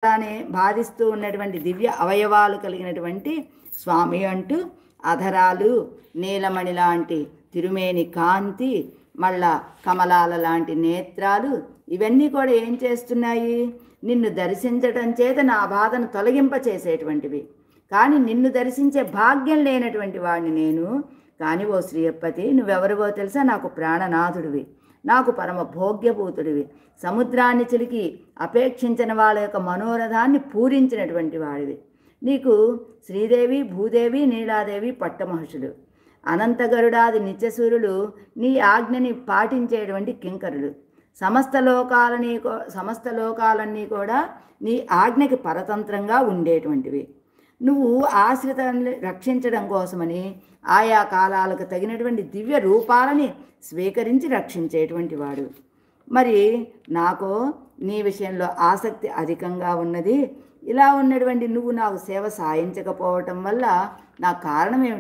అలానే బాధిస్తూ ఉన్నటువంటి దివ్య అవయవాలు కలిగినటువంటి స్వామి అంటూ అధరాలు, నీలమణి లాంటి తిరుమేని కాంతి, మళ్ళా కమలాల లాంటి నేత్రాలు, ఇవన్నీ కూడా ఏం చేస్తున్నాయి? నిన్ను దర్శించటం చేత నా బాధను తొలగింపచేసేటువంటివి. కానీ నిన్ను దర్శించే భాగ్యం లేనటువంటి వాడిని నేను. కానీ ఓ శ్రీయప్పతి, నువ్వెవరివో తెలుసా? నాకు ప్రాణనాథుడివి, నాకు పరమ భోగ్యభూతుడివి, సముద్రాన్ని చిలికి అపేక్షించిన వాళ్ళ యొక్క మనోరథాన్ని పూరించినటువంటి వాడివి. నీకు శ్రీదేవి, భూదేవి, నీలాదేవి పట్టమహర్షులు, అనంతగరుడాది నిత్యసూరులు నీ ఆజ్ఞని పాటించేటువంటి కింకరులు, సమస్త లోకాలన్నీ కూడా నీ ఆజ్ఞకి పరతంత్రంగా ఉండేటువంటివి. నువ్వు ఆశ్రితాన్ని రక్షించడం కోసమని ఆయా కాలాలకు తగినటువంటి దివ్య రూపాలని స్వీకరించి రక్షించేటువంటి వాడు. మరి నాకు నీ విషయంలో ఆసక్తి అధికంగా ఉన్నది. ఇలా ఉన్నటువంటి నువ్వు నాకు సేవ సాయించకపోవటం వల్ల నా కారణం ఏమిటి?